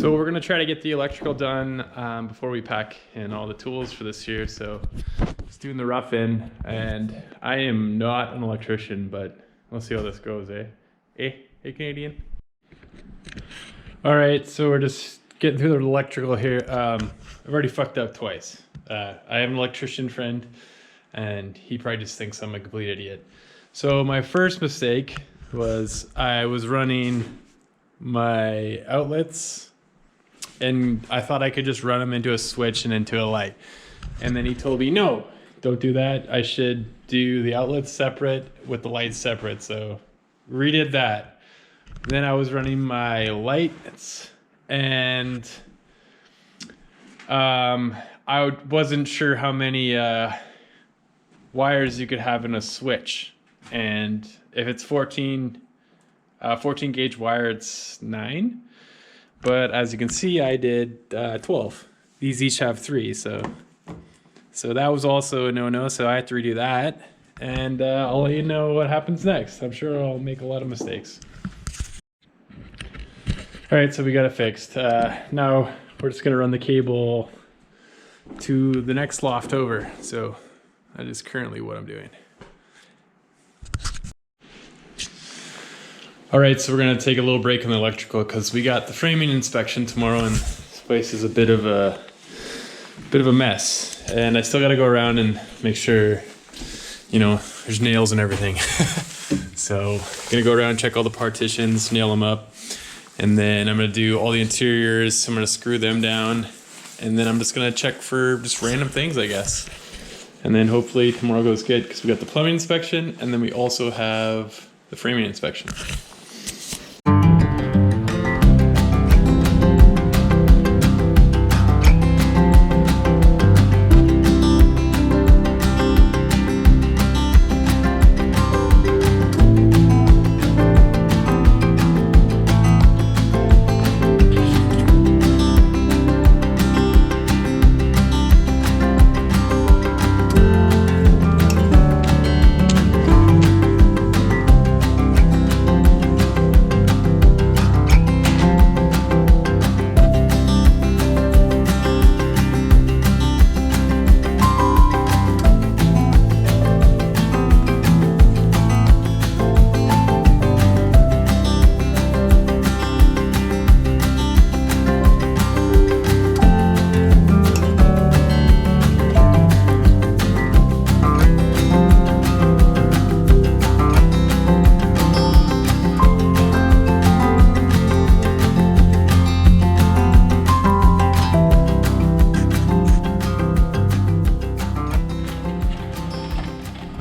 So we're gonna try to get the electrical done before we pack in all the tools for this year. So just doing the rough in, and I am not an electrician, but we'll see how this goes, eh? Hey Canadian. All right, so we're just getting through the electrical here. I've already fucked up twice. I have an electrician friend, and he probably just thinks I'm a complete idiot. So my first mistake was I was running my outlets, and I thought I could just run them into a switch and into a light. And then he told me, no, don't do that. I should do the outlets separate with the lights separate. So redid that. Then I was running my lights, and I wasn't sure how many wires you could have in a switch. And if it's 14 gauge wire, it's 9. But as you can see, I did 12. These each have 3, so that was also a no-no. So I had to redo that, and I'll let you know what happens next. I'm sure I'll make a lot of mistakes. All right, so we got it fixed. Now we're just gonna run the cable to the next loft over. So that is currently what I'm doing. All right, so we're gonna take a little break on the electrical because we got the framing inspection tomorrow, and this place is a bit of a mess. And I still gotta go around and make sure, you know, there's nails and everything. So gonna go around, check all the partitions, nail them up, and then I'm gonna do all the interiors. I'm gonna screw them down, and then I'm just gonna check for just random things, I guess. And then hopefully tomorrow goes good because we got the plumbing inspection, and then we also have the framing inspection.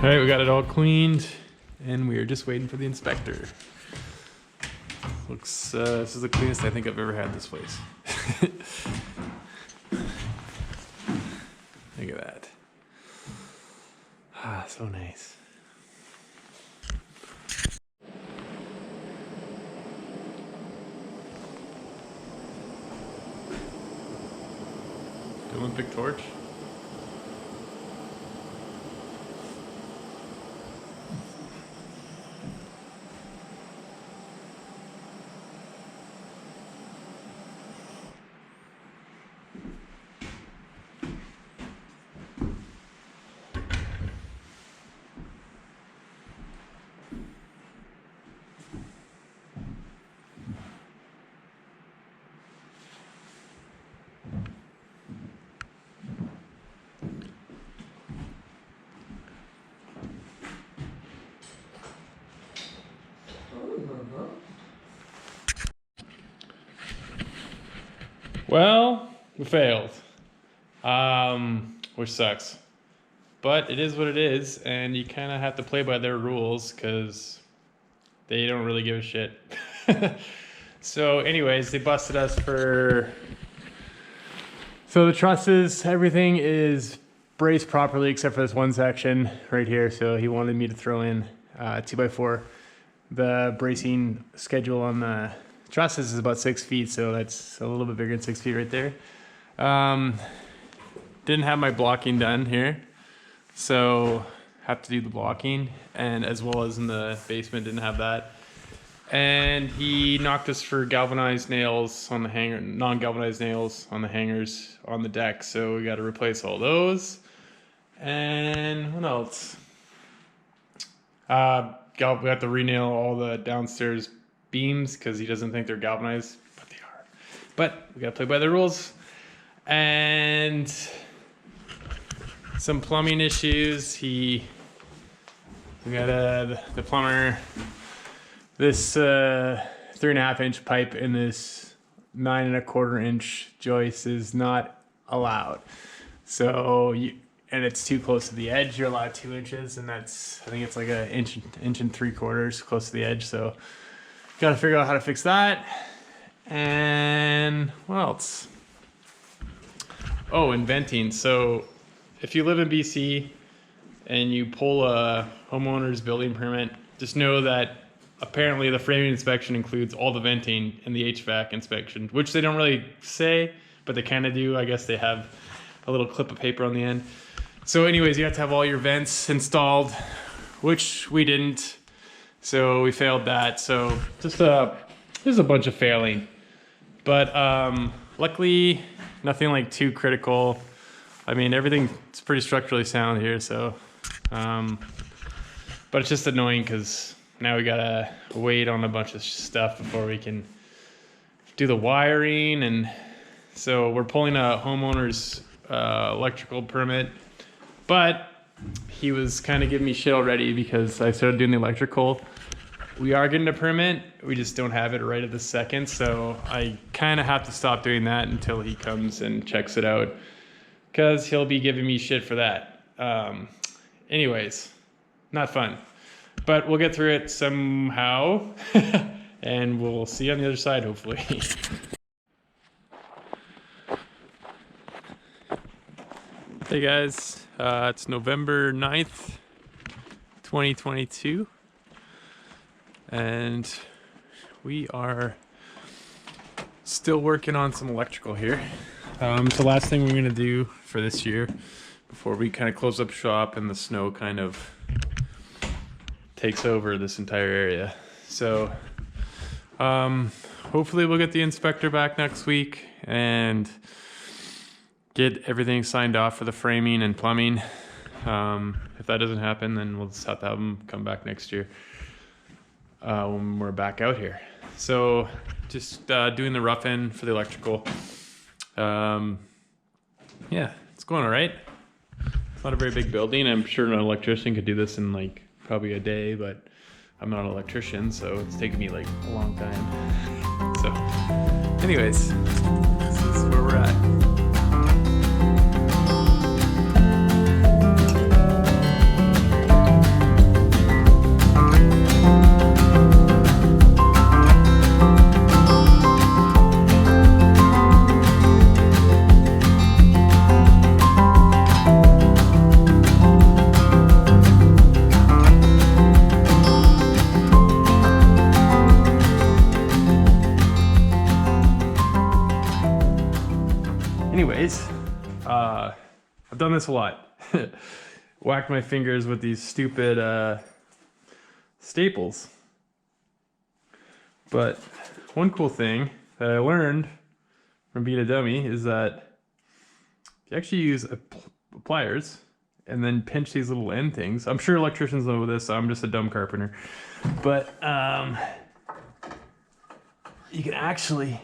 All right, we got it all cleaned, and we are just waiting for the inspector. Looks, this is the cleanest I think I've ever had this place. Look at that. Ah, so nice. The Olympic torch. Well, we failed, which sucks, but it is what it is, and you kind of have to play by their rules because they don't really give a shit. So anyways, they busted us for, so the trusses, everything is braced properly except for this one section right here. So he wanted me to throw in 2x4. The bracing schedule on the trusses is about 6 feet, so that's a little bit bigger than 6 feet right there. Didn't have my blocking done here, so have to do the blocking, and as well as in the basement didn't have that. And he knocked us for galvanized nails on the hanger, non-galvanized nails on the hangers on the deck. So we got to replace all those. And what else? We have to re-nail all the downstairs beams because he doesn't think they're galvanized, but they are. But we got to play by the rules. And some plumbing issues. We got the plumber. This 3.5 inch pipe in this 9 1/4 inch joist is not allowed. So and it's too close to the edge. You're allowed 2 inches, and I think it's like an inch and 3/4 close to the edge. So got to figure out how to fix that. And what else? Oh, and venting. So if you live in BC and you pull a homeowner's building permit, just know that apparently the framing inspection includes all the venting and the HVAC inspection, which they don't really say, but they kind of do. I guess they have a little clip of paper on the end. So anyways, you have to have all your vents installed, which we didn't. So we failed that. So just there's a bunch of failing. But luckily, nothing like too critical. I mean, everything's pretty structurally sound here, so. But it's just annoying because now we gotta wait on a bunch of stuff before we can do the wiring. And so we're pulling a homeowner's electrical permit, but he was kind of giving me shit already because I started doing the electrical. We are getting a permit, we just don't have it right at the second, so I kind of have to stop doing that until he comes and checks it out, because he'll be giving me shit for that. Anyways, not fun, but we'll get through it somehow, and we'll see you on the other side, hopefully. Hey guys, it's November 9th, 2022. And we are still working on some electrical here. It's the last thing we're gonna do for this year before we kind of close up shop and the snow kind of takes over this entire area. So hopefully we'll get the inspector back next week and get everything signed off for the framing and plumbing. If that doesn't happen, then we'll just have to have them come back next year. When we're back out here. So just doing the rough end for the electrical. Yeah, it's going all right. It's not a very big building. I'm sure an electrician could do this in like probably a day, but I'm not an electrician, so it's taken me like a long time. So anyways, this is where we're at. Anyways, I've done this a lot. Whacked my fingers with these stupid staples. But one cool thing that I learned from being a dummy is that if you actually use pliers and then pinch these little end things, I'm sure electricians know this, I'm just a dumb carpenter, but you can actually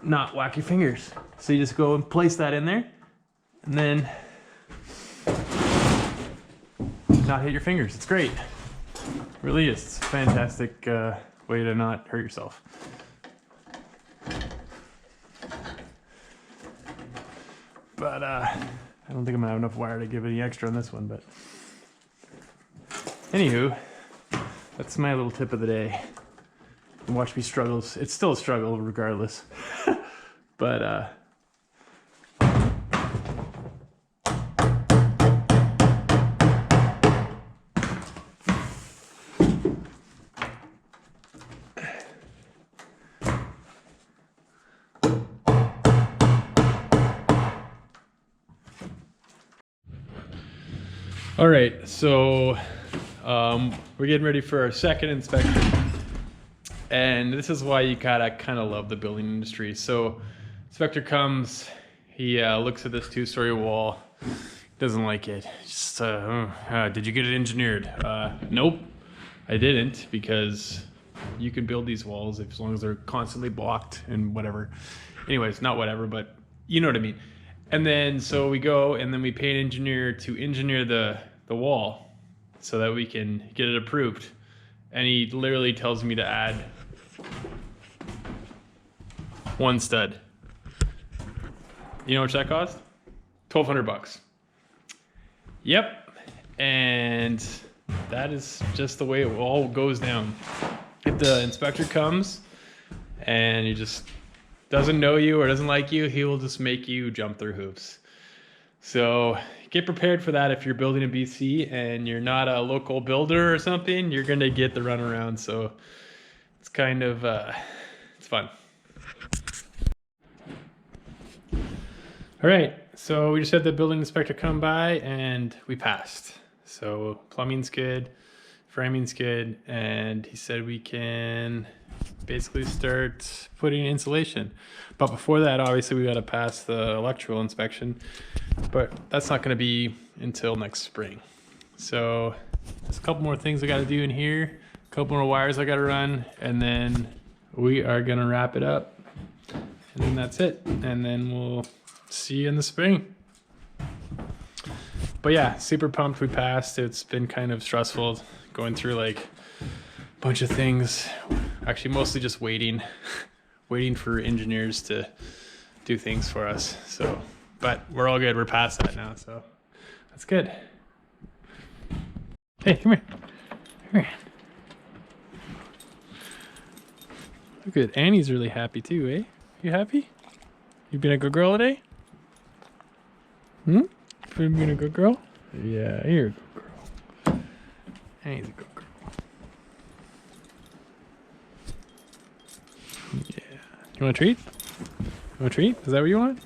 not whack your fingers. So you just go and place that in there and then not hit your fingers. It's great. It really is. It's a fantastic way to not hurt yourself. But I don't think I'm gonna have enough wire to give any extra on this one, but anywho, that's my little tip of the day. And watch me struggle. It's still a struggle regardless. But all right, so We're getting ready for our second inspection. And this is why you gotta kind of love the building industry. So inspector comes, he looks at this 2-story wall, doesn't like it. Just, did you get it engineered? Nope, I didn't, because you can build these walls as long as they're constantly blocked and whatever. Anyways, not whatever, but you know what I mean. And then so we go and then we pay an engineer to engineer the wall so that we can get it approved. And he literally tells me to add 1 stud. You know how much that cost? $1,200. Yep. And that is just the way it all goes down. If the inspector comes and he just doesn't know you or doesn't like you, he will just make you jump through hoops. So get prepared for that. If you're building in BC and you're not a local builder or something, you're gonna get the runaround. So it's kind of, it's fun. All right, so we just had the building inspector come by and we passed. So plumbing's good, framing's good, and he said we can basically start putting insulation. But before that, obviously we gotta pass the electrical inspection, but that's not gonna be until next spring. So there's a couple more things I gotta do in here, a couple more wires I gotta run, and then we are gonna wrap it up. And then that's it. And then we'll see you in the spring. But yeah, super pumped we passed. It's been kind of stressful going through like a bunch of things. Actually, mostly just waiting for engineers to do things for us. So, but we're all good. We're past that now, so that's good. Hey, come here. Come here. Look at Annie's really happy too, eh? You happy? You been a good girl today? You been a good girl? Yeah, you're a good girl. Annie's a good girl. Yeah. You want a treat? You want a treat? Is that what you want?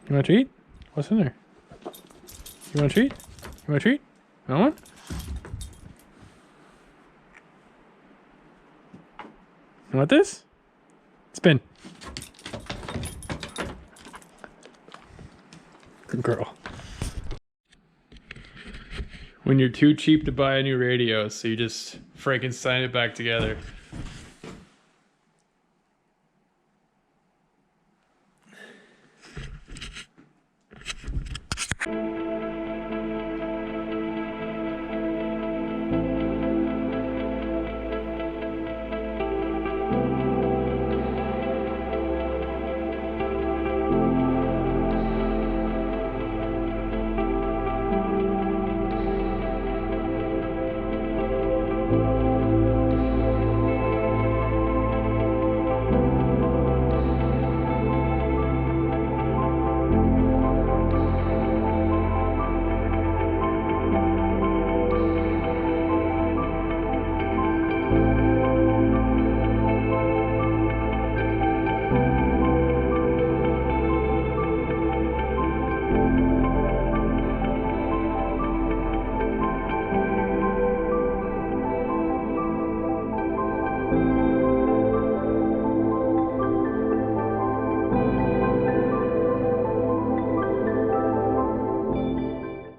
You want a treat? What's in there? You want a treat? You want a treat? You want one? You want this? Spin. Good girl. When you're too cheap to buy a new radio, so you just Frankenstein it back together.